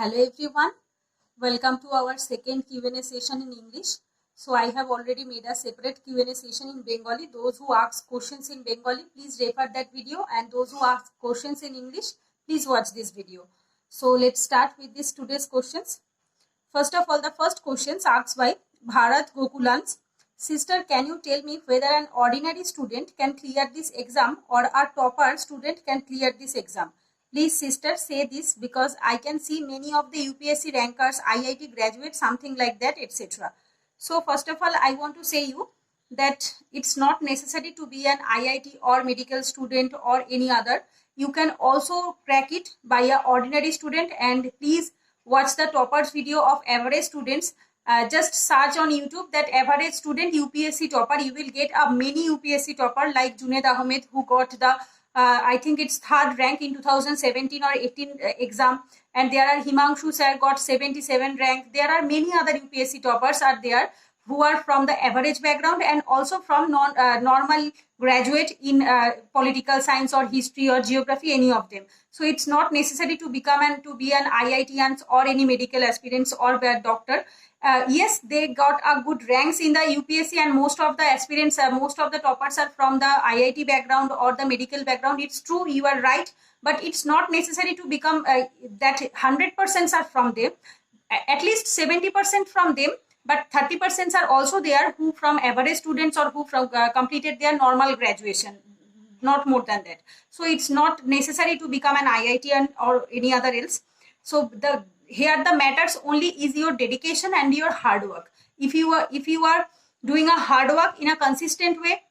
Hello everyone, welcome to our second Q&A session in English. So I have already made a separate Q&A session in Bengali. Those who ask questions in Bengali, please refer that video, and those who ask questions in English, please watch this video. So let's start with this today's questions. First of all, the first questions asked by Bharat Gokulans. Sister, can you tell me whether an ordinary student can clear this exam or a topper student can clear this exam? Please, sister, say this because I can see many of the UPSC rankers, IIT graduates, something like that, etc. So, first of all, I want to say you that it's not necessary to be an IIT or medical student or any other. You can also crack it by an ordinary student, and please watch the toppers video of average students. Just search on YouTube that average student UPSC topper. You will get a many UPSC topper like Junaid Ahmed, who got the I think it's third rank in 2017 or 18 exam, and there are Himanshu sir got 77 rank. There are many other UPSC toppers are there who are from the average background and also from normal graduate in political science or history or geography, any of them. So it's not necessary to become and to be an IITians or any medical aspirants or a doctor. Yes, they got a good ranks in the UPSC, and most of the aspirants, most of the toppers are from the IIT background or the medical background. It's true, you are right, but it's not necessary to become that 100% are from them. At least 70% from them, but 30% are also there who from average students or who from completed their normal graduation, not more than that. So it's not necessary to become an IITian or any other else. So here the matters only is your dedication and your hard work. If you are doing a hard work in a consistent way,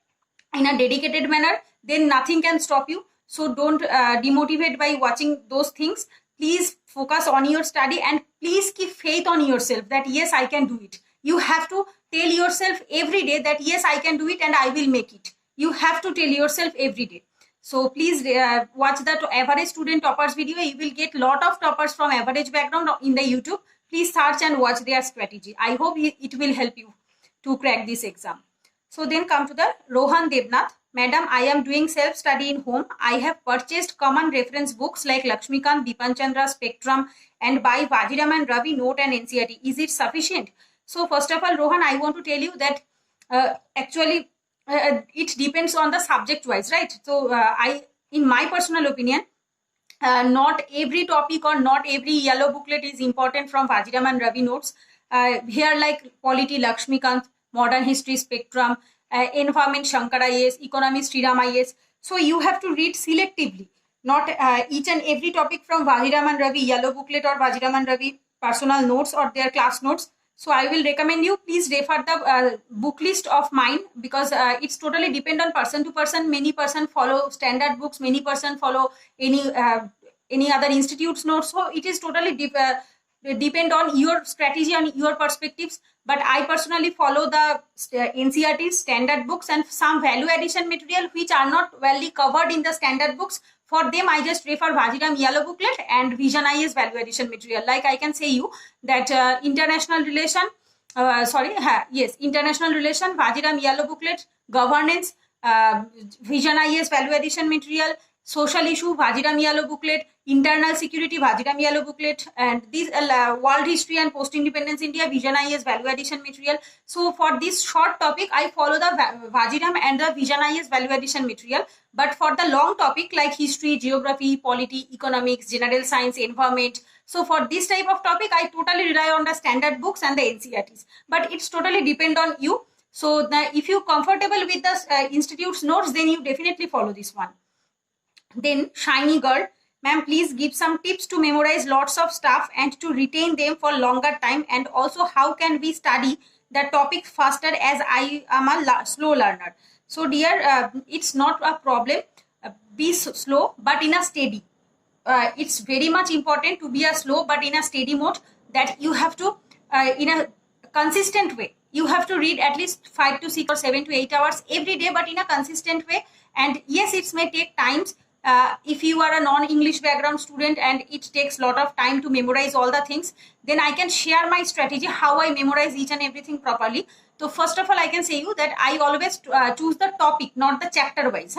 in a dedicated manner, then nothing can stop you. So don't demotivate by watching those things. Please focus on your study and please keep faith on yourself that yes, I can do it. You have to tell yourself every day that yes, I can do it and I will make it. You have to tell yourself every day. So please watch the average student toppers video. You will get lot of toppers from average background in the YouTube. Please search and watch their strategy. I hope it will help you to crack this exam. So then come to the Rohan Devnath. Madam, I am doing self-study in home. I have purchased common reference books like Lakshmikant, Bipan Chandra, Spectrum, and by Vajiraman Ravi, Note and NCERT. Is it sufficient? So first of all, Rohan, I want to tell you that actually it depends on the subject wise, right? So in my personal opinion, not every topic or not every yellow booklet is important from Vajiraman Ravi notes. Here like polity Lakshmikant, modern history Spectrum, environment Shankar IAS, economy Sriram IAS. So you have to read selectively, not each and every topic from Vajiraman Ravi yellow booklet or Vajiraman Ravi personal notes or their class notes. So I will recommend you, please refer the book list of mine, because it's totally depend on person to person. Many person follow standard books, many person follow any other institute's notes. So it is totally depend on your strategy and your perspectives. But I personally follow the NCERT standard books and some value addition material which are not well covered in the standard books. For them, I just refer Vajiram yellow booklet and Vision IAS value addition material. Like I can say you that international relation, international relation, Vajiram yellow booklet, governance, Vision IAS value addition material, social issue, Vajiram yellow booklet, internal security, Vajiram yellow booklet, and these world history and post-independence India, Vision IAS value addition material. So for this short topic, I follow the Vajiram and the Vision IAS value addition material. But for the long topic like history, geography, polity, economics, general science, environment, so for this type of topic, I totally rely on the standard books and the NCERTs. But it's totally depend on you. So if you're comfortable with the institute's notes, then you definitely follow this one. Then Shiny Girl, ma'am, please give some tips to memorize lots of stuff and to retain them for longer time, and also how can we study the topic faster as I am a slow learner. So dear, it's not a problem. Be slow but in a steady. It's very much important to be a slow but in a steady mode, that you have to in a consistent way. You have to read at least 5 to 6 or 7 to 8 hours every day, but in a consistent way. And yes, it may take times. If you are a non-English background student and it takes a lot of time to memorize all the things, then I can share my strategy how I memorize each and everything properly. So first of all, I can say you that I always choose the topic, not the chapter wise.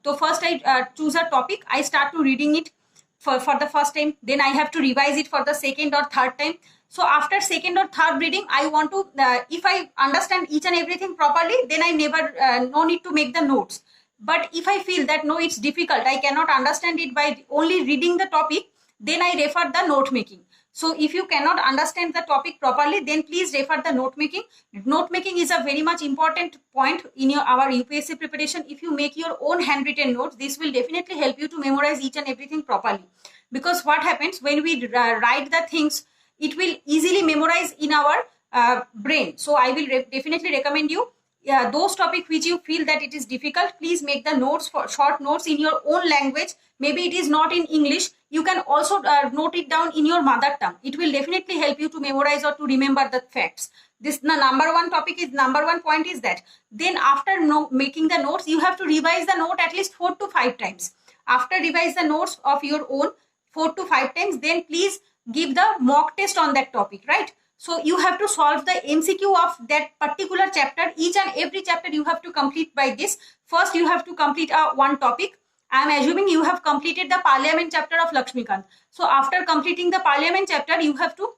So first I choose a topic, I start to reading it for the first time, then I have to revise it for the second or third time. So after second or third reading, I want to, if I understand each and everything properly, then I never, no need to make the notes. But if I feel that no, it's difficult, I cannot understand it by only reading the topic, then I refer the note making. So if you cannot understand the topic properly, then please refer the note making. Note making is a very much important point in our UPSC preparation. If you make your own handwritten notes, this will definitely help you to memorize each and everything properly. Because what happens when we write the things, it will easily memorize in our brain. So I will definitely recommend you, those topics which you feel that it is difficult, please make the notes, for short notes in your own language. Maybe it is not in English, you can also note it down in your mother tongue. It will definitely help you to memorize or to remember the facts. This the number one point is that. Then after making the notes, you have to revise the note at least 4 to 5 times. After revise the notes of your own 4 to 5 times, then please give the mock test on that topic, right? So you have to solve the MCQ of that particular chapter. Each and every chapter you have to complete by this. First, you have to complete one topic. I am assuming you have completed the Parliament chapter of Lakshmikant. So after completing the Parliament chapter, you have to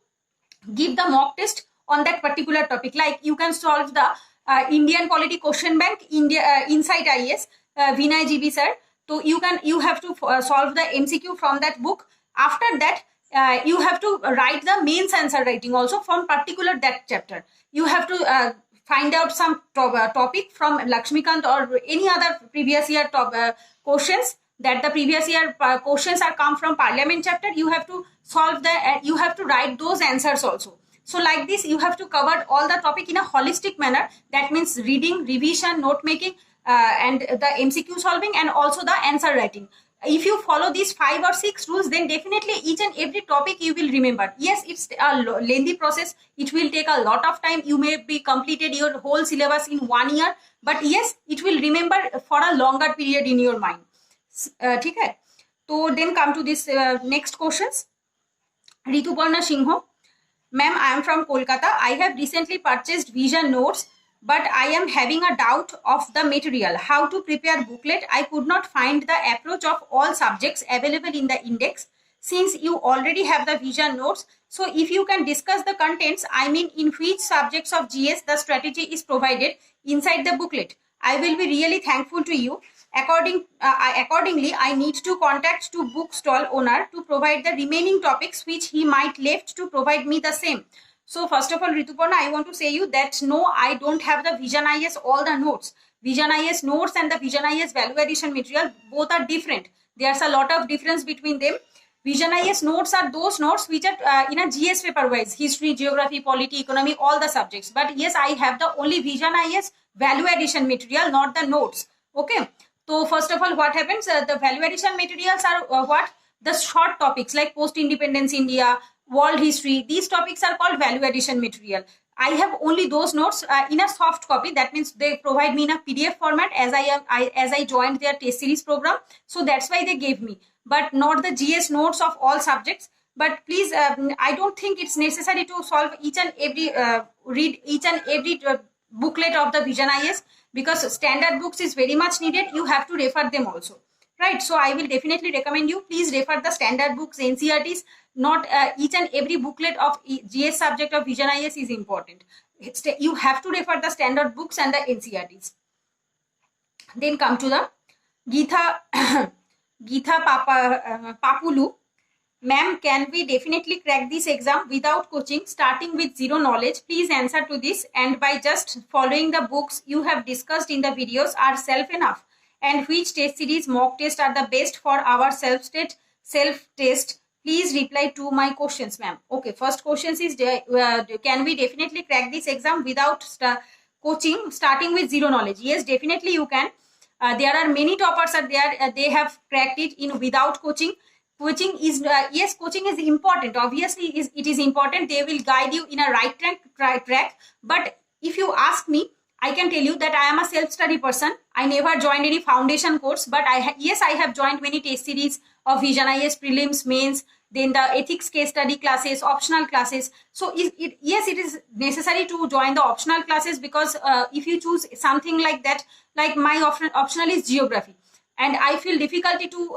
give the mock test on that particular topic. Like you can solve the Indian Polity Question Bank, Insight IAS, Vinay GB sir. So you have to solve the MCQ from that book. After that, you have to write the mains answer writing also from particular that chapter. You have to find out some topic from Lakshmikant or any other previous year questions, that the previous year questions are come from Parliament chapter. You have to solve you have to write those answers also. So like this, you have to cover all the topic in a holistic manner. That means reading, revision, note making, and the MCQ solving, and also the answer writing. If you follow these 5 or 6 rules, then definitely each and every topic you will remember. Yes, it's a lengthy process. It will take a lot of time. You may be completed your whole syllabus in 1 year, but yes, it will remember for a longer period in your mind. ठीक है? So then come to this next questions. Rituparna Singho, ma'am, I am from Kolkata. I have recently purchased Vision notes, but I am having a doubt of the material. How to prepare booklet? I could not find the approach of all subjects available in the index, since you already have the Vision notes. So if you can discuss the contents, I mean in which subjects of GS the strategy is provided inside the booklet, I will be really thankful to you. Accordingly, I need to contact to bookstall owner to provide the remaining topics which he might left to provide me the same. So first of all, Rituparna, I want to say you that no, I don't have the Vision IAS all the notes. Vision IAS notes and the Vision IAS value addition material, both are different. There's a lot of difference between them. Vision IAS notes are those notes which are in a GS paper wise, history, geography, polity, economy, all the subjects. But yes, I have the only Vision IAS value addition material, not the notes. Okay. So first of all, what happens? The value addition materials are what? The short topics like post-independence India, world history. These topics are called value addition material. I have only those notes in a soft copy. That means they provide me in a PDF format as I joined their test series program. So that's why they gave me, but not the GS notes of all subjects. But please, I don't think it's necessary to solve each and every read each and every booklet of the Vision IAS, because standard books is very much needed. You have to refer them also, right? So I will definitely recommend you, please refer the standard books, NCERTs, not each and every booklet of GS subject of Vision IAS is important. You have to refer the standard books and the NCERTs. Then come to the Geetha Papulu. Ma'am, can we definitely crack this exam without coaching, starting with zero knowledge? Please answer to this, and by just following the books you have discussed in the videos are self enough? And which test series mock test are the best for our self-test? Please reply to my questions, ma'am. Okay, first question is, can we definitely crack this exam without coaching, starting with zero knowledge? Yes, definitely you can. There are many toppers are there. They have cracked it in without coaching. Coaching is, yes, coaching is important. Obviously, it is important. They will guide you in a right track. But if you ask me, I can tell you that I am a self-study person. I never joined any foundation course, but yes, I have joined many test series of Vision IAS prelims, mains, then the ethics case study classes, optional classes. So yes, it is necessary to join the optional classes, because if you choose something like that, like my optional is geography. and I feel difficulty to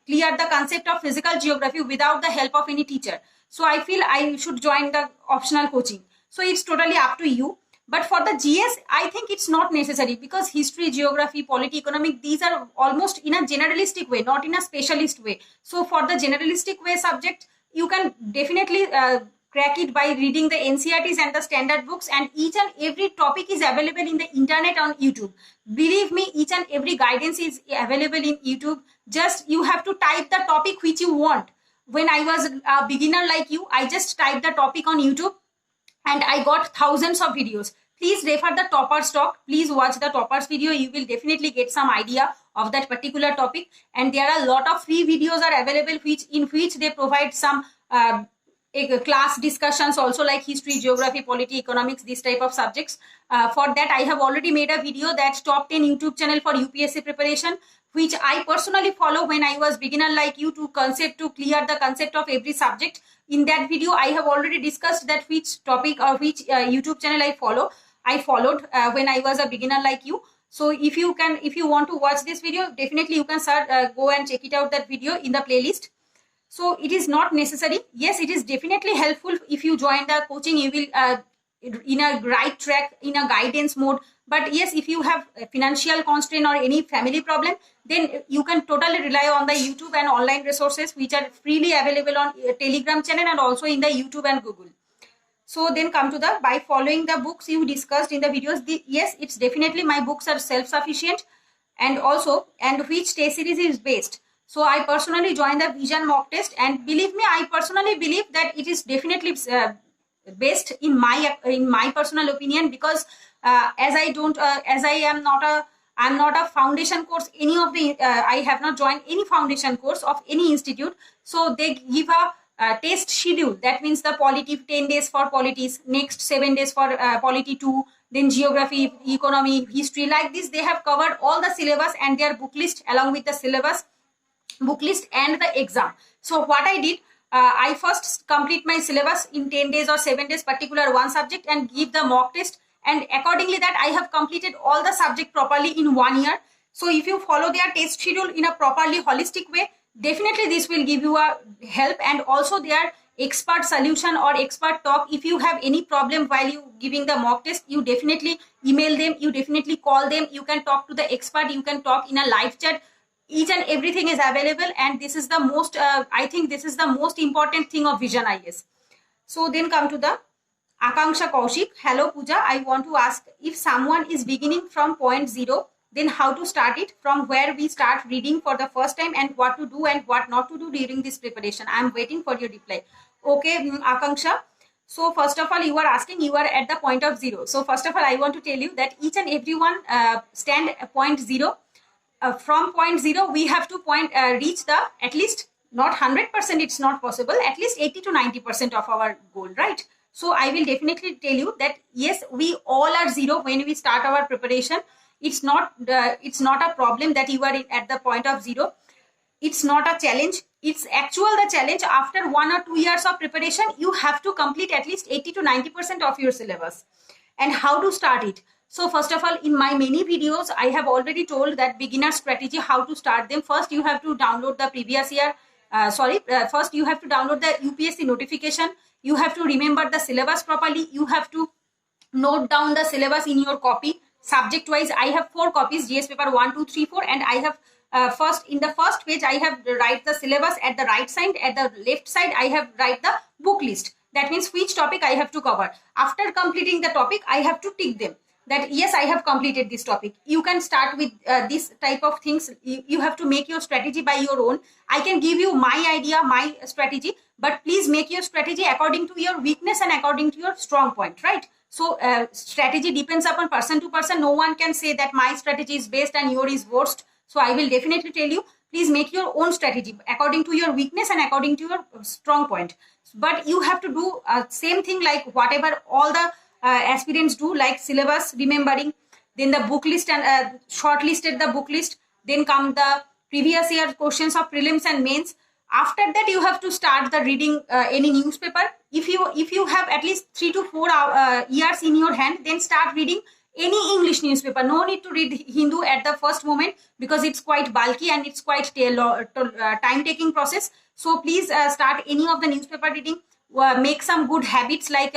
clear the concept of physical geography without the help of any teacher. So I feel I should join the optional coaching. So it's totally up to you. But for the GS, I think it's not necessary, because history, geography, polity, economic, these are almost in a generalistic way, not in a specialist way. So for the generalistic way subject, you can definitely crack it by reading the NCERTs and the standard books, and each and every topic is available in the internet on YouTube. Believe me, each and every guidance is available in YouTube. Just you have to type the topic which you want. When I was a beginner like you, I just typed the topic on YouTube and I got thousands of videos. Please refer the Toppers talk. Please watch the Toppers video. You will definitely get some idea of that particular topic. And there are a lot of free videos are available in which they provide some class discussions also, like history, geography, polity, economics, this type of subjects. For that, I have already made a video, that's top 10 YouTube channel for UPSC preparation, which I personally follow when I was beginner like you to clear the concept of every subject. In that video, I have already discussed that which topic or which YouTube channel I followed when I was a beginner like you. So if you want to watch this video, definitely you can go and check it out, that video in the playlist. So it is not necessary. Yes, it is definitely helpful if you join the coaching. You will in a right track, in a guidance mode. But yes, if you have a financial constraint or any family problem, then you can totally rely on the YouTube and online resources which are freely available on Telegram channel and also in the YouTube and Google. So then come to the, by following the books you discussed in the videos, yes, it's definitely my books are self-sufficient, and also, and which test series is based. So I personally joined the Vision mock test, and believe me, I personally believe that it is definitely based in my personal opinion, because as I am not a foundation course, any of the I have not joined any foundation course of any institute. So they give a test schedule. That means the polity 10 days for polities, next 7 days for polity 2, then geography, economy, history. Like this, they have covered all the syllabus and their book list along with the syllabus, book list and the exam. So what I did, I first complete my syllabus in 10 days or 7 days, particular one subject, and give the mock test. And accordingly that I have completed all the subject properly in 1 year. So if you follow their test schedule in a properly holistic way, definitely this will give you a help. And also their expert solution or expert talk. If you have any problem while you giving the mock test, you definitely email them, you definitely call them, you can talk to the expert, you can talk in a live chat. Each and everything is available, and this is the most I think this is the most important thing of Vision IAS. So then come to the Akanksha Kaushik. Hello Pooja, I want to ask, if someone is beginning from point 0, then how to start it, from where we start reading for the first time, and what to do and what not to do during this preparation. I am waiting for your reply. Okay, Akanksha. So first of all, you are asking, you are at the point of 0. So first of all, I want to tell you that each and everyone stand at point 0. From point 0, we have to reach the, at least not 100%, it's not possible, at least 80 to 90% of our goal, right? So I will definitely tell you that yes, we all are 0 when we start our preparation. It's not a problem that you are at the point of 0. It's not a challenge. It's actual the challenge. After 1 or 2 years of preparation, you have to complete at least 80 to 90% of your syllabus. And how to start it? So first of all, in my many videos, I have already told that beginner strategy, how to start them. First, you have to download the previous year. First you have to download the UPSC notification. You have to remember the syllabus properly. You have to note down the syllabus in your copy. Subject wise, I have 4 copies, GS paper 1, 2, 3, 4, and I have in the first page, I have write the syllabus at the right side. At the left side, I have write the book list. That means which topic I have to cover. After completing the topic, I have to tick them, that yes, I have completed this topic. You can start with this type of things. You have to make your strategy by your own. I can give you my idea, my strategy, but please make your strategy according to your weakness and according to your strong point, right? So strategy depends upon person to person. No one can say that my strategy is best and yours is worst. So I will definitely tell you, please make your own strategy according to your weakness and according to your strong point. But you have to do same thing like whatever all the aspirants do, like syllabus remembering, then the book list and shortlisted the book list, then come the previous year questions of prelims and mains. After that, you have to start the reading any newspaper. If you have at least 3 to 4 years in your hand, then start reading any English newspaper. No need to read Hindu at the first moment because it's quite bulky and it's quite time taking process. So please start any of the newspaper reading. Make some good habits, like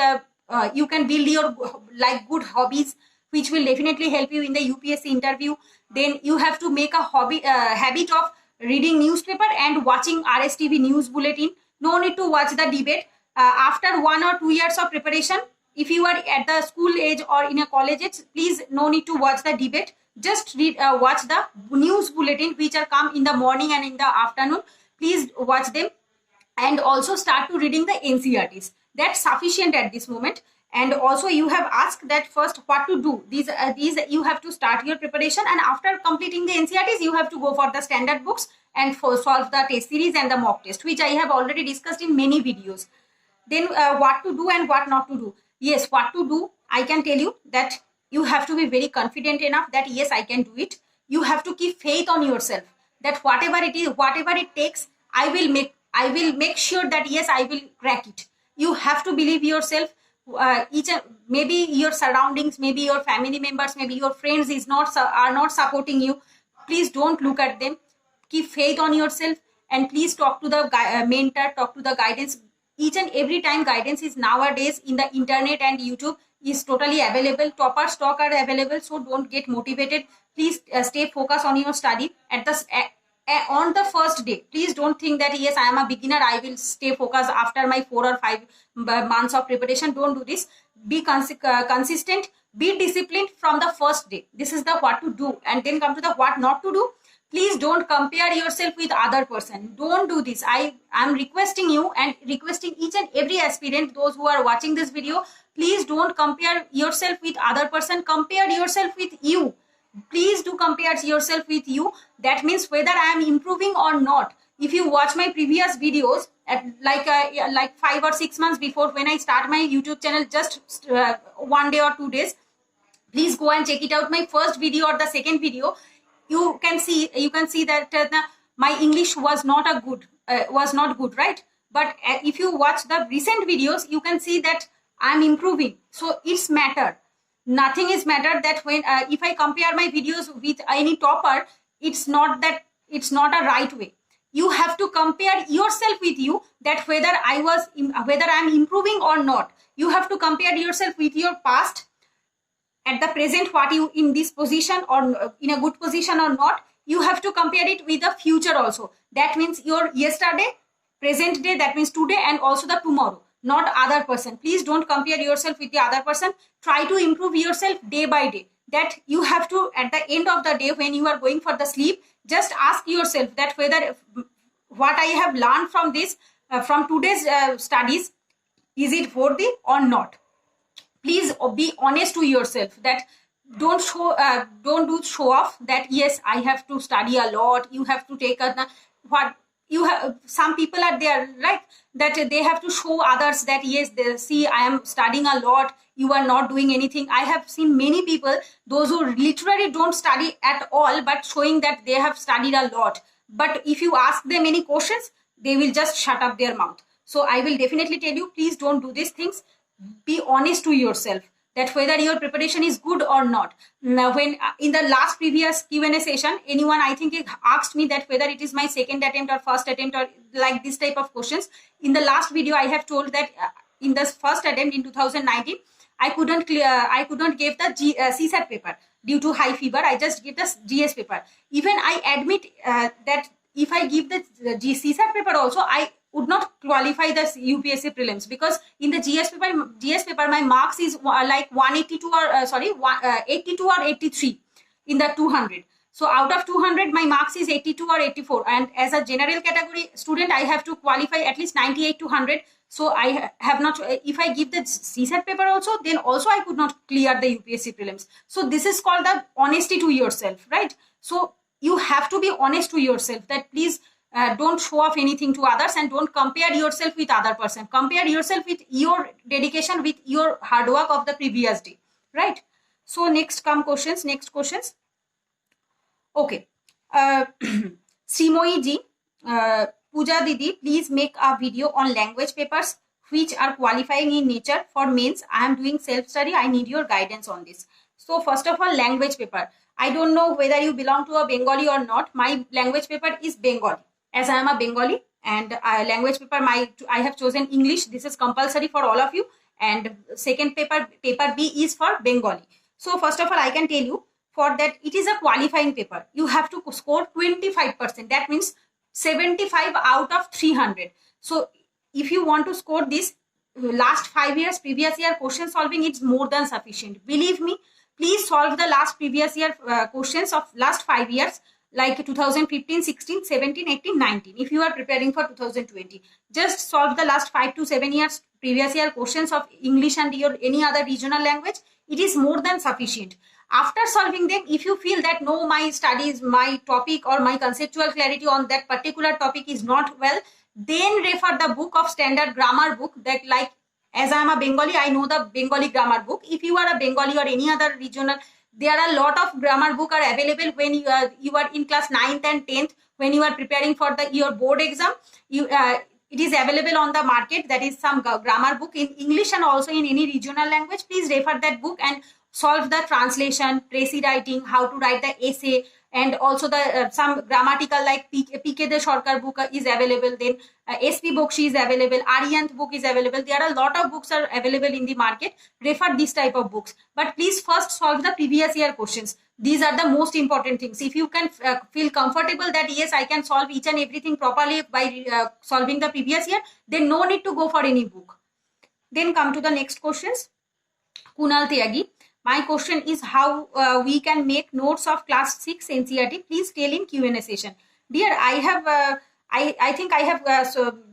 you can build your like good hobbies which will definitely help you in the UPSC interview. Then you have to make a habit of reading newspaper and watching RSTV news bulletin. No need to watch the debate. After 1 or 2 years of preparation, if you are at the school age or in a college age, please no need to watch the debate. Just read, watch the news bulletin which are come in the morning and in the afternoon. Please watch them, and also start to reading the NCERTs. That's sufficient at this moment. And also you have asked that first what to do. These you have to start your preparation, and after completing the NCERTs, you have to go for the standard books and solve the test series and the mock test, which I have already discussed in many videos. Then what to do and what not to do. Yes, what to do, I can tell you that you have to be very confident enough that yes, I can do it. You have to keep faith on yourself that whatever it is, whatever it takes, I will make sure that yes, I will crack it. You have to believe yourself. Maybe your surroundings, maybe your family members, maybe your friends are not supporting you. Please don't look at them. Keep faith on yourself, and please talk to the mentor, talk to the guidance. Each and every time guidance is nowadays in the internet and YouTube is totally available. Topper stock are available, so don't get motivated. Please stay focused on your study. On the first day, please don't think that yes, I am a beginner, I will stay focused after my 4 or 5 months of preparation. Don't do this. Be consistent, be disciplined from the first day. This is the what to do, and then come to the what not to do. Please don't compare yourself with other person. Don't do this. I am requesting you and requesting each and every aspirant, those who are watching this video, please don't compare yourself with other person. Compare yourself with you. Please do compare yourself with you. That means whether I am improving or not. If you watch my previous videos at like 5 or 6 months before, when I start my YouTube channel, just 1 day or 2 days, please go and check it out. My first video or the second video, you can see that my English was not good, right? But if you watch the recent videos, you can see that I'm improving. So it's matter. Nothing is matter that when if I compare my videos with any topper, it's not a right way. You have to compare yourself with you, that whether I'm improving or not. You have to compare yourself with your past, at the present, what you in this position or in a good position or not. You have to compare it with the future also. That means your yesterday, present day, that means today, and also the tomorrow, not other person. Please don't compare yourself with the other person. Try to improve yourself day by day. That you have to, at the end of the day, when you are going for the sleep, just ask yourself that whether what I have learned from this, from today's studies, is it worthy or not. Please be honest to yourself. That don't do show off that yes, I have to study a lot. You have to take what you have. Some people are there, right, that they have to show others that yes, they see I am studying a lot, you are not doing anything. I have seen many people, those who literally don't study at all, but showing that they have studied a lot. But if you ask them any questions, they will just shut up their mouth. So I will definitely tell you, please don't do these things. Be honest to yourself that whether your preparation is good or not. Now, when in the last previous Q&A session, anyone, I think, asked me that whether it is my second attempt or first attempt or like this type of questions. In the last video, I have told that in the first attempt in 2019, I couldn't give the CSAT paper due to high fever. I just gave the GS paper. Even I admit that if I give the CSAT paper also, I would not qualify the UPSC prelims, because in the GS paper my marks is like 182 or 82 or 83 in the 200. So out of 200, my marks is 82 or 84, and as a general category student, I have to qualify at least 98 to 100. So I have not, if I give the CSAT paper also, then also I could not clear the UPSC prelims. So this is called the honesty to yourself, right? So you have to be honest to yourself that please don't show off anything to others, and don't compare yourself with other person. Compare yourself with your dedication, with your hard work of the previous day, right? So next questions. Okay. Srimoyi ji, Pooja Didi, please make a video on language papers which are qualifying in nature for mains. I am doing self-study. I need your guidance on this. So first of all, language paper. I don't know whether you belong to a Bengali or not. My language paper is Bengali, as I am a Bengali, and language paper I have chosen English. This is compulsory for all of you. And second paper B is for Bengali. So first of all, I can tell you, for that it is a qualifying paper. You have to score 25%. That means 75 out of 300. So if you want to score this, last 5 years previous year question solving, it's more than sufficient. Believe me, please solve the last previous year questions of last 5 years, like 2015, 16, 17, 18, 19. If you are preparing for 2020, just solve the last 5 to 7 years previous year questions of English and your any other regional language. It is more than sufficient. After solving them, if you feel that no, my studies, my topic or my conceptual clarity on that particular topic is not well, then refer the book of standard grammar book, that like, as I am a Bengali, I know the Bengali grammar book. If you are a Bengali or any other regional, there are a lot of grammar book are available when you are in class 9th and 10th, when you are preparing for your board exam. It is available on the market. That is some grammar book in English and also in any regional language. Please refer that book and solve the translation, précis writing, how to write the essay, and also the some grammatical like PK De Sarkar book is available. Then SP Bokshi is available. Aryant book is available. There are a lot of books are available in the market. Refer this type of books. But please first solve the previous year questions. These are the most important things. If you can feel comfortable that yes, I can solve each and everything properly by solving the previous year, then no need to go for any book. Then come to the next questions. Kunal Tyagi. My question is how we can make notes of class 6 NCERT. Please tell in Q&A session. Dear, I have I think I have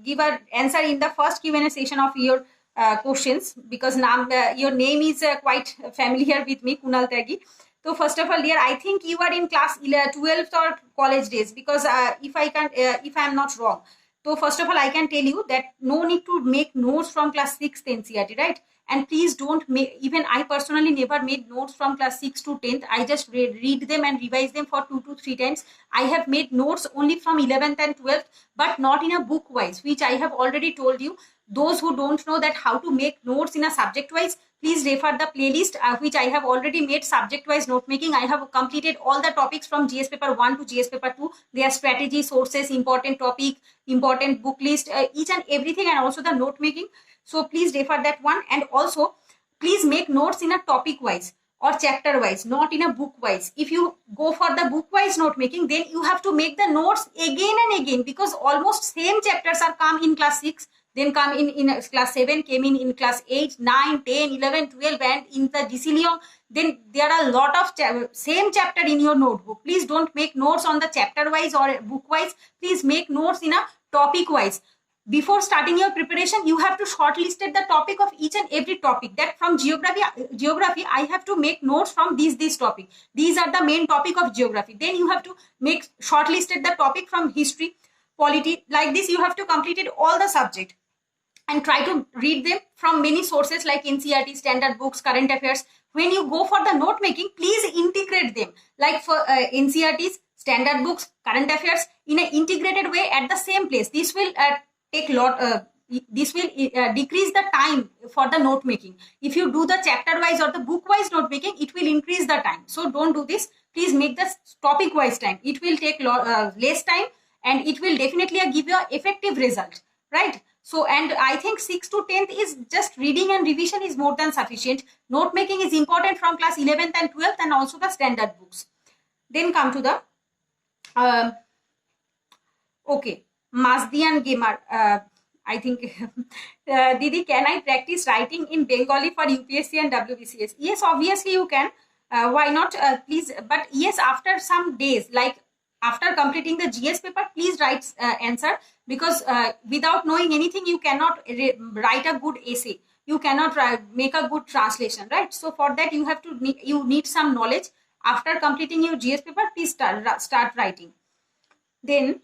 give an answer in the first Q&A session of your questions, because your name is quite familiar with me, Kunal Tyagi. So first of all, dear, I think you are in class 12th or college days, because if I am not wrong. So first of all, I can tell you that no need to make notes from class 6th NCERT, right? And please don't make, even I personally never made notes from class 6 to 10th. I just read them and revise them for 2 to 3 times. I have made notes only from 11th and 12th, but not in a book wise, which I have already told you. Those who don't know that how to make notes in a subject wise, please refer the playlist which I have already made subject wise note making. I have completed all the topics from GS paper 1 to GS paper 2. Their strategy, sources, important topic, important book list, each and everything, and also the note making. So please refer that one. And also please make notes in a topic wise or chapter wise, not in a book wise. If you go for the book wise note making, then you have to make the notes again and again, because almost same chapters are come in class 6, then come in class 7, came in class 8, 9, 10, 11, 12, and in the GC Leong. Then there are a lot of same chapter in your notebook. Please don't make notes on the chapter wise or book wise. Please make notes in a topic wise. Before starting your preparation, you have to shortlisted the topic of each and every topic. That from geography, I have to make notes from this topic. These are the main topic of geography. Then you have to make shortlisted the topic from history, polity. Like this, you have to complete it all the subject and try to read them from many sources like NCERT, standard books, current affairs. When you go for the note making, please integrate them. Like for NCERT's standard books, current affairs in an integrated way at the same place. This will this will decrease the time for the note making. If you do the chapter wise or the book wise note making, it will increase the time. So don't do this. Please make the topic wise time. It will take less time, and it will definitely give you an effective result, right? So, and I think 6th to 10th is just reading and revision is more than sufficient. Note making is important from class 11th and 12th, and also the standard books. Then come to the okay, Mazdian Gamer. I think Didi, can I practice writing in Bengali for UPSC and WBCS? Yes, obviously you can. Why not? Please, but yes, after some days, like after completing the GS paper, please write answer, because without knowing anything, you cannot write a good essay. You cannot make a good translation, right? So for that, you need some knowledge. After completing your GS paper, please start writing. Then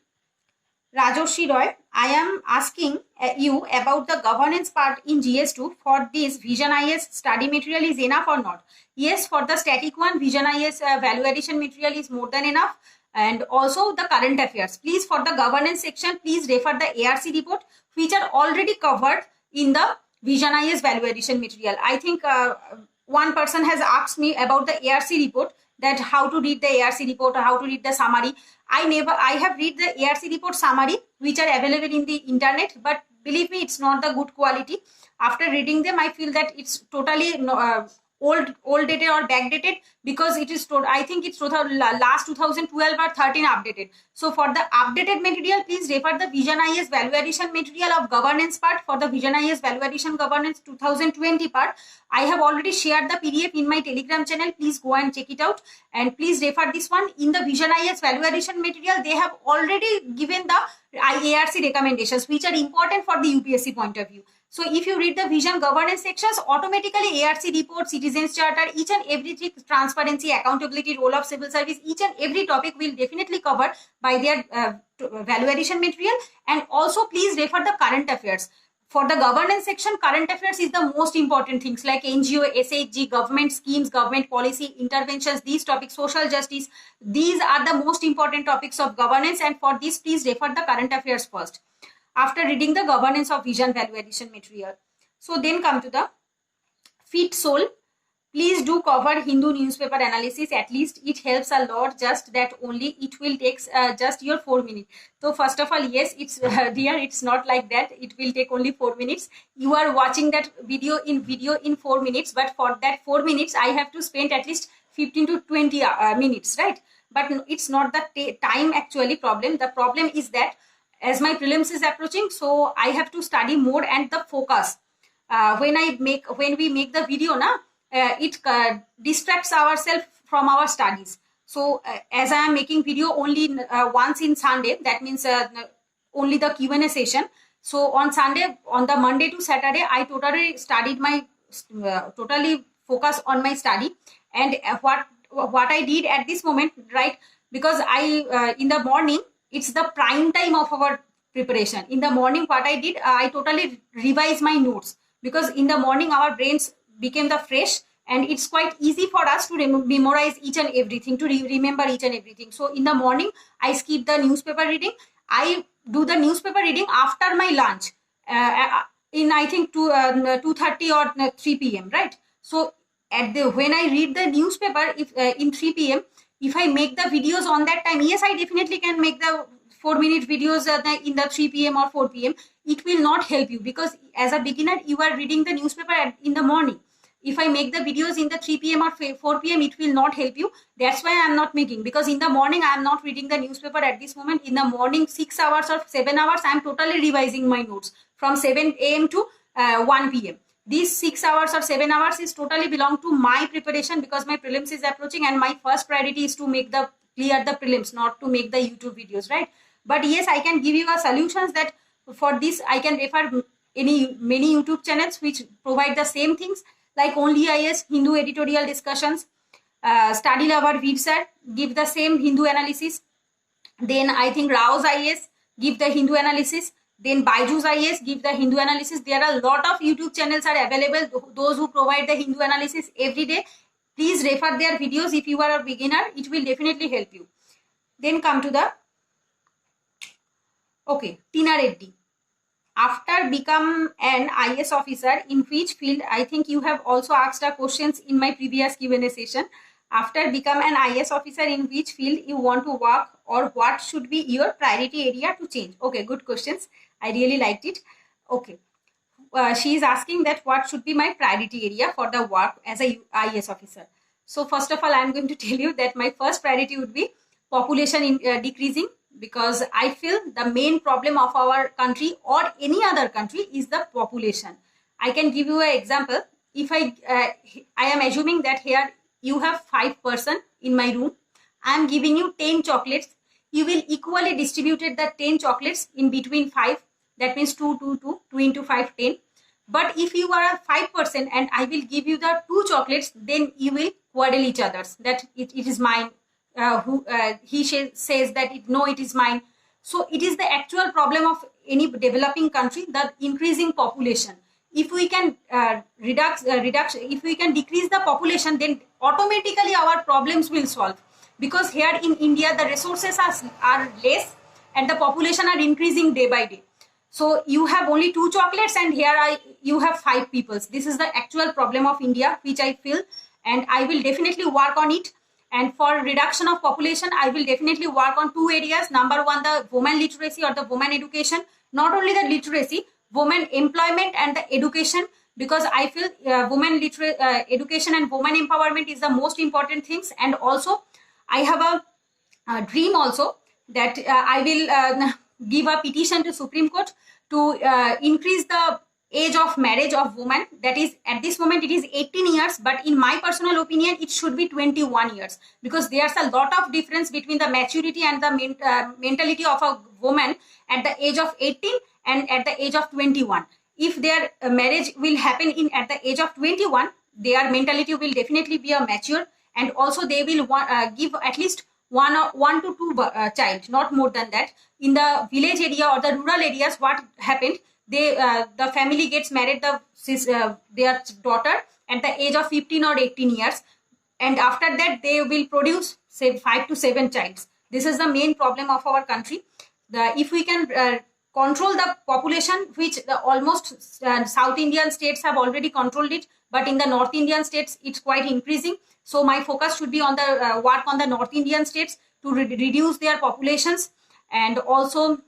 Rajoshi Roy, I am asking you about the governance part in GS2. For this, Vision IS study material is enough or not? Yes, for the static one, Vision IS value addition material is more than enough. And also the current affairs. Please, for the governance section, please refer the ARC report, which are already covered in the Vision IS value addition material. I think one person has asked me about the ARC report, that how to read the ARC report or how to read the summary. I have read the ARC report summary which are available in the internet, but believe me, it's not the good quality. After reading them, I feel that it's totally old dated or backdated, because it is I think it's last 2012 or 13 updated. So for the updated material, please refer the Vision IAS value addition material of governance part. For the Vision IAS value addition governance 2020 part, I have already shared the PDF in my Telegram channel. Please go and check it out, and please refer this one. In the Vision IAS value addition material, they have already given the ARC recommendations which are important for the UPSC point of view. So if you read the Vision governance sections, automatically ARC report, citizens charter, each and everything, transparency, accountability, role of civil service, each and every topic will definitely cover by their value addition material. And also please refer the current affairs. For the governance section, current affairs is the most important things like NGO, SHG, government schemes, government policy, interventions, these topics, social justice. These are the most important topics of governance, and for this, please refer the current affairs first, after reading the governance of Vision value addition material. So then come to the Fit Soul. Please do cover Hindu newspaper analysis. At least it helps a lot. Just that only it will take just your 4 minutes. So first of all, yes, it's dear, it's not like that. It will take only 4 minutes. You are watching that video in 4 minutes, but for that 4 minutes, I have to spend at least 15 to 20 minutes, right? But it's not the time actually problem. The problem is that as my prelims is approaching, so I have to study more, and the focus when we make the video it distracts ourselves from our studies. So as I am making video only once in Sunday, that means only the Q&A session. So on Sunday, on the Monday to Saturday, I totally studied my totally focus on my study. And what I did at this moment, right? Because I in the morning, it's the prime time of our preparation. In the morning, what I did, I totally revised my notes, because in the morning our brains became the fresh, and it's quite easy for us to memorize each and everything, to remember each and everything. So in the morning, I skip the newspaper reading. I do the newspaper reading after my lunch in I think 2:30 or 3 p.m. right? So when I read the newspaper, if in 3 p.m. if I make the videos on that time, yes, I definitely can make the 4-minute videos in the 3 p.m. or 4 p.m. It will not help you, because as a beginner, you are reading the newspaper in the morning. If I make the videos in the 3 p.m. or 4 p.m., it will not help you. That's why I am not making, because in the morning, I am not reading the newspaper at this moment. In the morning, 6 hours or 7 hours, I am totally revising my notes from 7 a.m. to 1 p.m. These 6 hours or 7 hours is totally belong to my preparation, because my prelims is approaching, and my first priority is to clear the prelims, not to make the YouTube videos, right? But yes, I can give you a solutions that for this, I can refer many YouTube channels which provide the same things, like Only IAS, Hindu editorial discussions, Study Lover, Veer sir, give the same Hindu analysis. Then I think Rao's IAS give the Hindu analysis. Then Byju's IAS give the Hindu analysis. There are a lot of YouTube channels are available, those who provide the Hindu analysis every day. Please refer their videos if you are a beginner. It will definitely help you. Then come to the Tina Reddy. After become an IAS officer, in which field? I think you have also asked a questions in my previous Q&A session. After become an IAS officer, in which field you want to work, or what should be your priority area to change? Okay, good questions. I really liked it. Okay. She is asking that what should be my priority area for the work as a IAS officer. So first of all, I am going to tell you that my first priority would be population decreasing, because I feel the main problem of our country or any other country is the population. I can give you an example. If I am assuming that here you have 5 person in my room, I am giving you 10 chocolates. You will equally distribute the 10 chocolates in between 5. That means 2 into 5, 10. But if you are a 5% and I will give you the 2 chocolates, then you will quarrel each other that it is mine. He says that it is mine. So it is the actual problem of any developing country, the increasing population. If we can if we can decrease the population, then automatically our problems will solve. Because here in India, the resources are less and the population are increasing day by day. So you have only 2 chocolates, and here you have 5 peoples. This is the actual problem of India, which I feel, and I will definitely work on it. And for reduction of population, I will definitely work on 2 areas. Number 1, the women literacy or the women education. Not only the literacy, women employment and the education, because I feel women education and women empowerment is the most important things. And also I have a dream also that I will give a petition to Supreme Court to increase the age of marriage of women. That is, at this moment it is 18 years, but in my personal opinion it should be 21 years, because there's a lot of difference between the maturity and the mentality of a woman at the age of 18 and at the age of 21. If their marriage will happen in at the age of 21, their mentality will definitely be a mature, and also they will give at least one to two child, not more than that. In the village area or the rural areas, what happened, they the family gets married their daughter at the age of 15 or 18 years, and after that they will produce say 5 to 7 childs. This is the main problem of our country. If we can control the population, which almost South Indian states have already controlled it, but in the North Indian states it's quite increasing. So my focus should be on the work on the North Indian states to reduce their populations, and also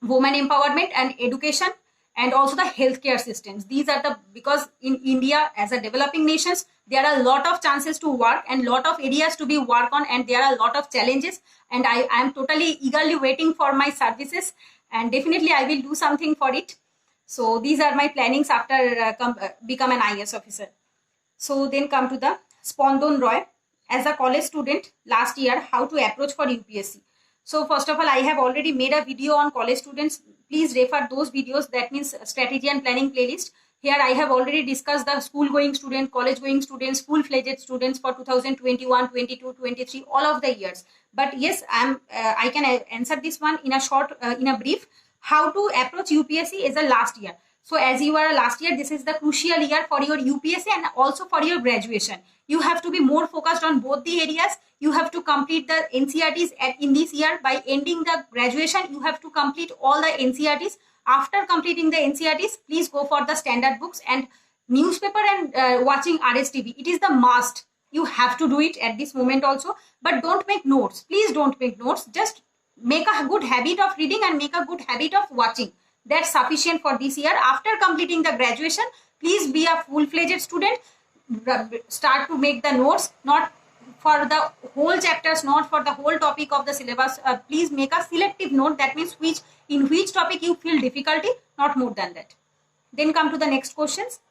women empowerment and education, and also the healthcare systems. These are the, because in India as a developing nations, there are a lot of chances to work and lot of areas to be worked on, and there are a lot of challenges, and I am totally eagerly waiting for my services, and definitely I will do something for it. So these are my plannings after become an IAS officer. So then come to the Spandan Roy. As a college student last year, how to approach for UPSC. So first of all, I have already made a video on college students. Please refer those videos. That means strategy and planning playlist. Here I have already discussed the school going student, college going students, full fledged students for 2021, 22, 23, all of the years. But yes, I can answer this one in a short, in a brief. How to approach UPSC is the last year. So as you are last year, this is the crucial year for your UPSC and also for your graduation. You have to be more focused on both the areas. You have to complete the NCERTs in this year. By ending the graduation, you have to complete all the NCERTs. After completing the NCERTs, please go for the standard books and newspaper and watching RSTV. It is the must. You have to do it at this moment also. But don't make notes. Please don't make notes. Just make a good habit of reading and make a good habit of watching. That's sufficient for this year. After completing the graduation, please be a full-fledged student. Start to make the notes, not for the whole chapters, not for the whole topic of the syllabus. Please make a selective note. That means in which topic you feel difficulty, not more than that. Then come to the next questions.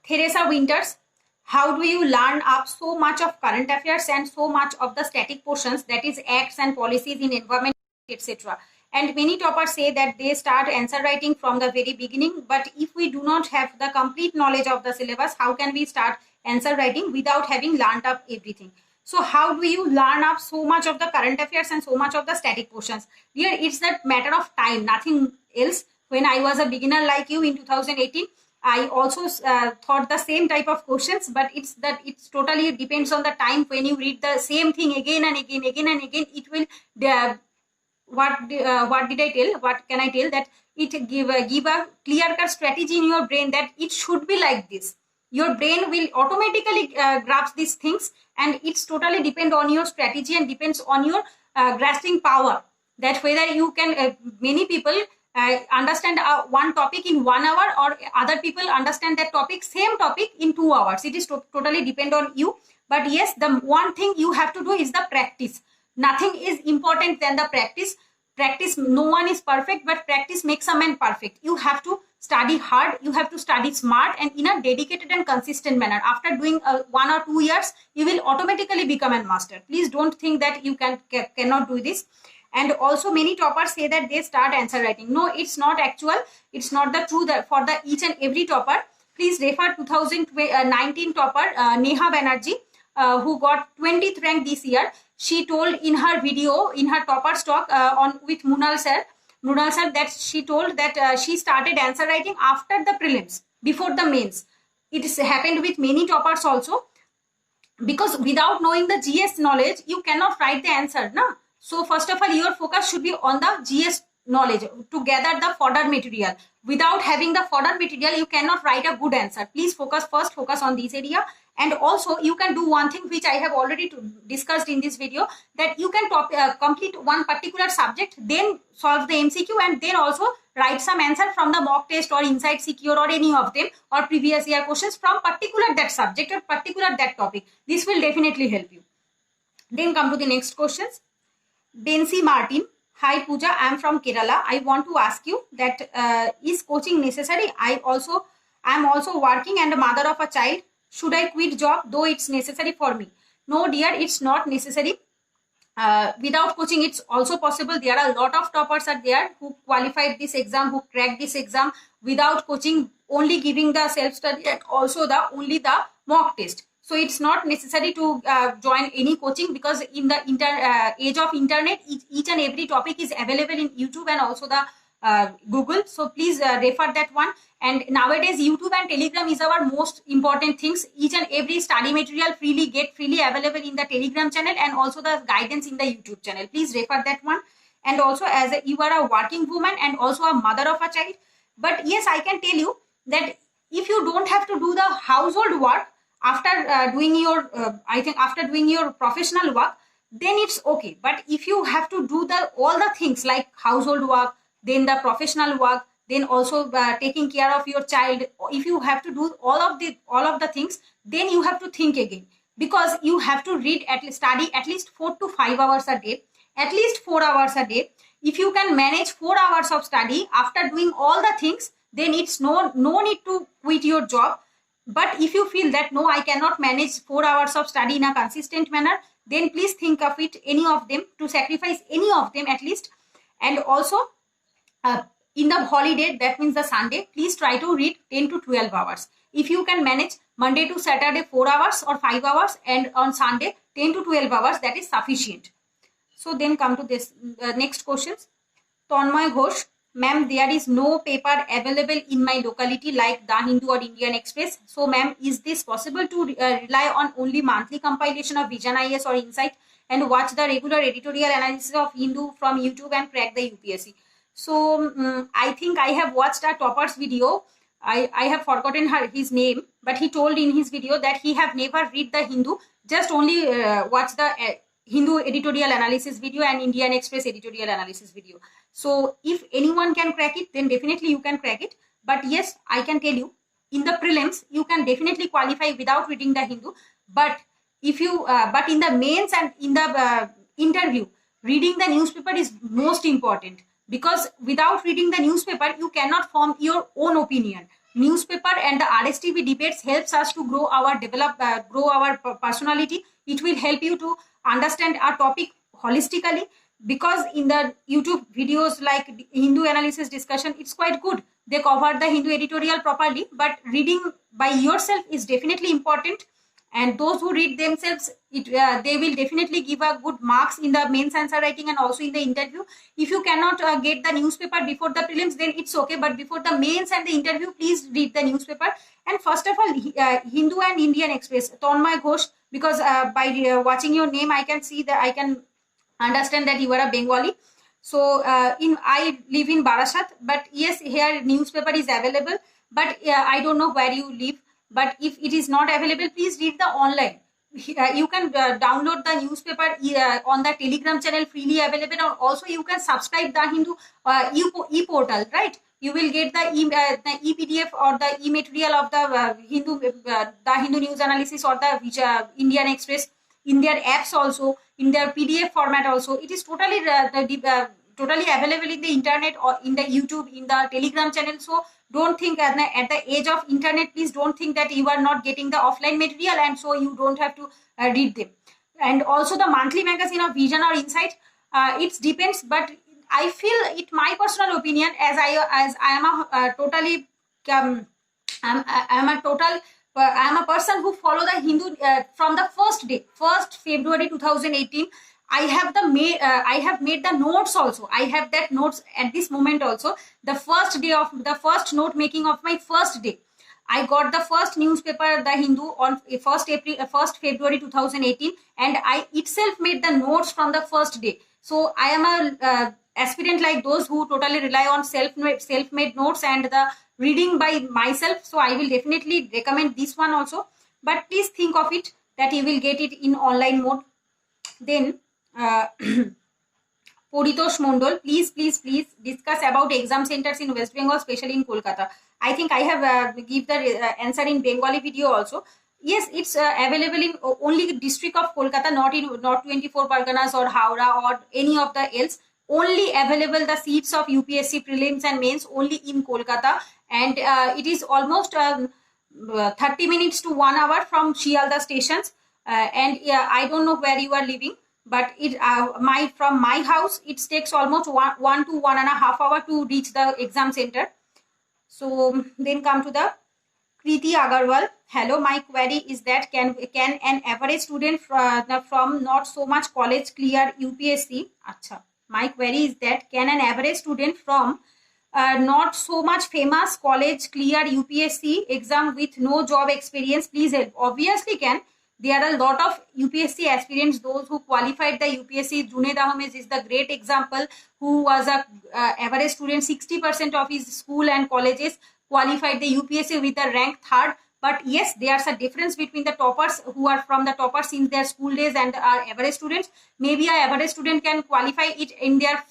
Theresa Winters, how do you learn up so much of current affairs and so much of the static portions, that is acts and policies in environment, etc. And many toppers say that they start answer writing from the very beginning. But if we do not have the complete knowledge of the syllabus, how can we start answer writing without having learned up everything? So how do you learn up so much of the current affairs and so much of the static portions? Dear, it's that matter of time, nothing else. When I was a beginner like you in 2018, I also thought the same type of questions, but it's totally depends on the time. When you read the same thing again and again, it will what did I tell? What can I tell? That it give a clear-cut strategy in your brain that it should be like this. Your brain will automatically grasp these things, and it's totally depend on your strategy and depends on your grasping power. That whether you can, many people understand one topic in 1 hour, or other people understand that same topic in 2 hours. It is totally depend on you. But yes, the one thing you have to do is the practice. Nothing is important than the practice. Practice, no one is perfect, but practice makes a man perfect. You have to study hard, you have to study smart, and in a dedicated and consistent manner. After doing 1 or 2 years, you will automatically become a master. Please don't think that you cannot do this. And also many toppers say that they start answer writing. No, it's not actual. It's not the truth that for the each and every topper. Please refer 2019 topper Neha Banerjee, who got 20th rank this year. She told in her video, in her topper's talk with Munal sir, that she told that she started answer writing after the prelims, before the mains. It happened with many toppers also, because without knowing the GS knowledge, you cannot write the answer, na? So first of all, your focus should be on the GS knowledge, to gather the fodder material. Without having the fodder material, you cannot write a good answer. Please focus on this area. And also you can do one thing which I have already discussed in this video, that you can complete one particular subject, then solve the MCQ, and then also write some answer from the mock test or Inside Secure or any of them, or previous year questions from particular that subject or particular that topic. This will definitely help you. Then come to the next questions. Bensi Martin. Hi Pooja, I am from Kerala. I want to ask you that is coaching necessary? I am also working and a mother of a child. Should I quit job though it's necessary for me? No dear, it's not necessary. Without coaching, it's also possible. There are a lot of toppers are there who qualified this exam, who cracked this exam without coaching, only giving the self-study and also only the mock test. So it's not necessary to join any coaching, because in the age of internet, each and every topic is available in YouTube and also the Google. So please refer that one. And nowadays YouTube and Telegram is our most important things. Each and every study material freely available in the Telegram channel, and also the guidance in the YouTube channel. Please refer that one. And also, as you are a working woman and also a mother of a child, but yes, I can tell you that if you don't have to do the household work after doing your after doing your professional work, then it's okay. But if you have to do all the things like household work, then the professional work, then also taking care of your child, if you have to do all of the things, then you have to think again, because you have to study at least 4 to 5 hours a day, at least 4 hours a day. If you can manage 4 hours of study after doing all the things, then it's no need to quit your job. But if you feel that no, I cannot manage 4 hours of study in a consistent manner, then please think of it, any of them, to sacrifice any of them at least. And also in the holiday, that means the Sunday, please try to read 10 to 12 hours. If you can manage Monday to Saturday 4 hours or 5 hours, and on Sunday 10 to 12 hours, that is sufficient. So then come to this next questions. Tanmay Ghosh. Ma'am, there is no paper available in my locality like The Hindu or Indian Express. So ma'am, is this possible to rely on only monthly compilation of Vision IAS or Insight and watch the regular editorial analysis of Hindu from YouTube and crack the UPSC? So I think I have watched a topper's video. I have forgotten his name, but he told in his video that he have never read the Hindu, just only watch the Hindu editorial analysis video and Indian Express editorial analysis video. So if anyone can crack it, then definitely you can crack it. But yes, I can tell you, in the prelims, you can definitely qualify without reading the Hindu. But if you, but in the mains and in the interview, reading the newspaper is most important. Because without reading the newspaper, you cannot form your own opinion. Newspaper and the RSTV debates helps us to grow our personality. It will help you to understand our topic holistically, because in the YouTube videos like Hindu analysis discussion, it's quite good. They cover the Hindu editorial properly, but reading by yourself is definitely important. And those who read themselves, they will definitely give a good marks in the mains answer writing and also in the interview. If you cannot get the newspaper before the prelims, then it's okay. But before the mains and the interview, please read the newspaper. And first of all, Hindu and Indian Express, Tanmay Ghosh, because by watching your name, I can see that I can understand that you are a Bengali. So I live in Barasat, but yes, here newspaper is available. But I don't know where you live. But if it is not available, please read the online. You can download the newspaper on the Telegram channel, freely available. And also you can subscribe the Hindu e-portal, right? You will get the e-PDF or the e-material of the Hindu news analysis or the Indian Express in their apps also, in their PDF format also. It is totally totally available in the internet or in the YouTube, in the Telegram channel. So don't think at the age of internet, please don't think that you are not getting the offline material and so you don't have to read them. And also the monthly magazine of Vision or Insight, it depends, but I feel it, my personal opinion, as I am a totally I am a person who follow the Hindu from the first day, 1st February 2018. I have made the notes also. I have that notes at this moment also. The first day of the first note making of my first day. I got the first newspaper, The Hindu, on 1st February 2018, and I itself made the notes from the first day. So I am a aspirant like those who totally rely on self-made notes and the reading by myself. So I will definitely recommend this one also. But please think of it that you will get it in online mode. Then Paritosh Mondol, please discuss about exam centers in West Bengal, especially in Kolkata. I think I have give the answer in Bengali video also. Yes, it's available in only district of Kolkata, not 24 Parganas or Howrah or any of the else. Only available the seats of UPSC prelims and mains only in Kolkata, and it is almost 30 minutes to 1 hour from Shialda stations. And I don't know where you are living, but it from my house it takes almost 1 to 1.5 hours to reach the exam center. So then come to the Kriti Agarwal. Hello, my query is that can an average student from not so much college clear UPSC? Acha. My query is that can an average student from not so much famous college clear UPSC exam with no job experience? Please help. Obviously can. There are a lot of UPSC aspirants, those who qualified the UPSC. Junaid Ahmed is the great example, who was a average student. 60% of his school and colleges qualified the UPSC with the rank 3rd. But yes, there's a difference between the toppers who are from the toppers in their school days and are average students. Maybe a average student can qualify it in their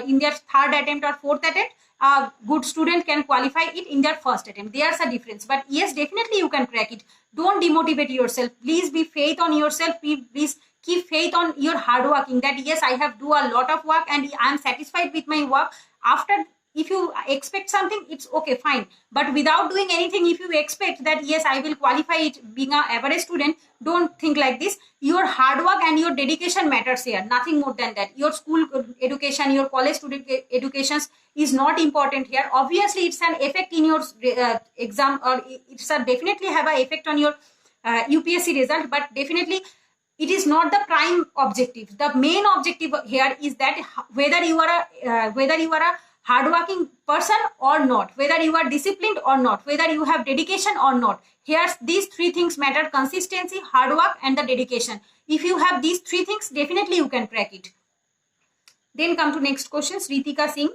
in their 3rd attempt or 4th attempt. A good student can qualify it in their 1st attempt. There's a difference, but yes, definitely you can crack it. Don't demotivate yourself. Please be faith on yourself. Please keep faith on your hard working, that yes, I have do a lot of work and I am satisfied with my work. After, if you expect something, it's okay, fine, but without doing anything, if you expect that yes, I will qualify it being an average student, don't think like this. Your hard work and your dedication matters here, nothing more than that. Your school education, your college student educations is not important here. Obviously it's an effect in your exam, or it's a definitely have an effect on your UPSC result, but definitely it is not the prime objective. The main objective here is that whether you are a hardworking person or not, whether you are disciplined or not, whether you have dedication or not. Here these 3 things matter: consistency, hard work and the dedication. If you have these 3 things, definitely you can crack it. Then come to next question. Ritika Singh,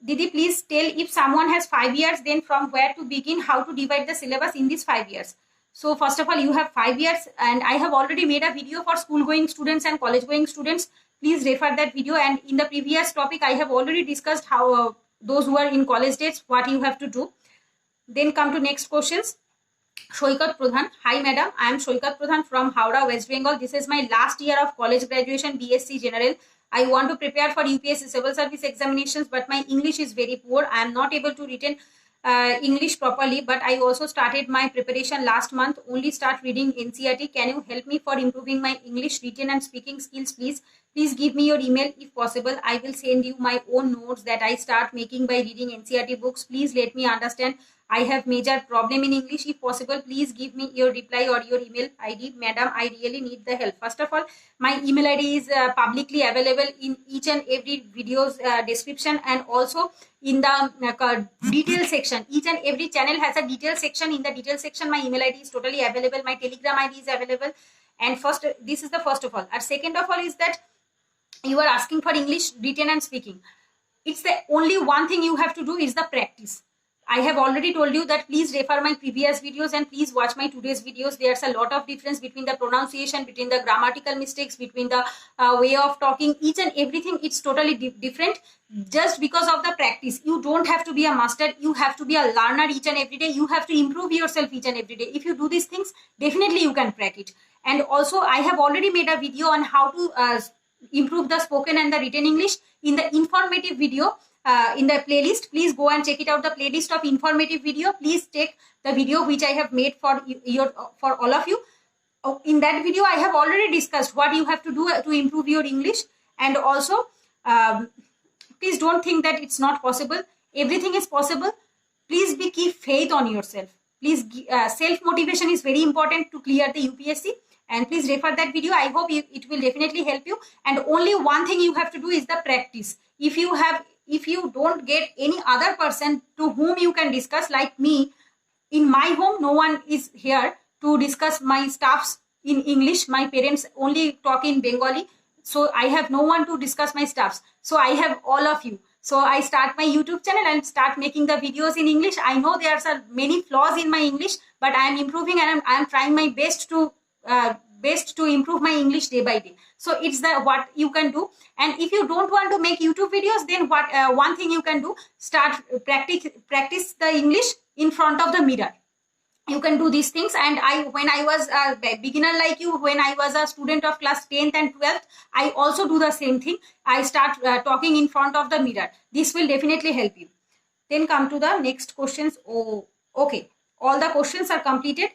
Didi, please tell, if someone has 5 years, then from where to begin, how to divide the syllabus in these 5 years. So first of all, you have 5 years, and I have already made a video for school going students and college going students. Please refer that video. And in the previous topic, I have already discussed how those who are in college days, what you have to do. Then come to next questions. Shoikat Pradhan. Hi madam, I am Shoikat Pradhan from Howrah, West Bengal. This is my last year of college graduation, BSc General. I want to prepare for UPSC civil service examinations, but my English is very poor. I am not able to retain English properly, but I also started my preparation last month. Only start reading NCERT. Can you help me for improving my English written and speaking skills, please? Please give me your email if possible. I will send you my own notes that I start making by reading NCERT books. Please let me understand. I have major problem in English. If possible, please give me your reply or your email ID. Madam, I really need the help. First of all, my email ID is publicly available in each and every video's description, and also in the detail section. Each and every channel has a detail section. In the detail section, my email ID is totally available. My Telegram ID is available. And first, this is the first of all. And second of all is that you are asking for English written and speaking. It's the only one thing you have to do is the practice. I have already told you that please refer my previous videos and please watch my today's videos. There's a lot of difference between the pronunciation, between the grammatical mistakes, between the way of talking, each and everything. It's totally different just because of the practice. You don't have to be a master. You have to be a learner each and every day. You have to improve yourself each and every day. If you do these things, definitely you can crack it. And also I have already made a video on how to improve the spoken and the written English in the informative video. In the playlist, please go and check it out, the playlist of informative video. Please take the video which I have made for all of you. In that video, I have already discussed what you have to do to improve your English. And also, please don't think that it's not possible. Everything is possible. Please keep faith on yourself. Please, self-motivation is very important to clear the UPSC. And please refer that video. I hope it will definitely help you. And only one thing you have to do is the practice. If you don't get any other person to whom you can discuss, like me, in my home, no one is here to discuss my stuffs in English. My parents only talk in Bengali. so I have no one to discuss my stuffs. So I have all of you. So I start my YouTube channel and start making the videos in English. I know there are many flaws in my English, but I am improving and I am trying my best to improve my English day by day. So it's the what you can do. And if you don't want to make YouTube videos, then what one thing you can do, start practice the English in front of the mirror. You can do these things. And when I was a beginner like you, when I was a student of class 10th and 12th, I also do the same thing. I start talking in front of the mirror. This will definitely help you. Then come to the next questions. Oh, okay, all the questions are completed.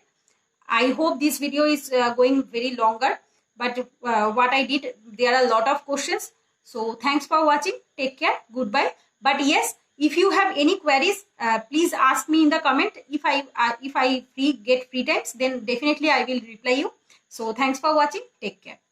I hope this video is going very longer, but what I did, there are a lot of questions. So thanks for watching. Take care. Goodbye. But yes, if you have any queries, please ask me in the comment. If I get free times, then definitely I will reply you. So thanks for watching. Take care.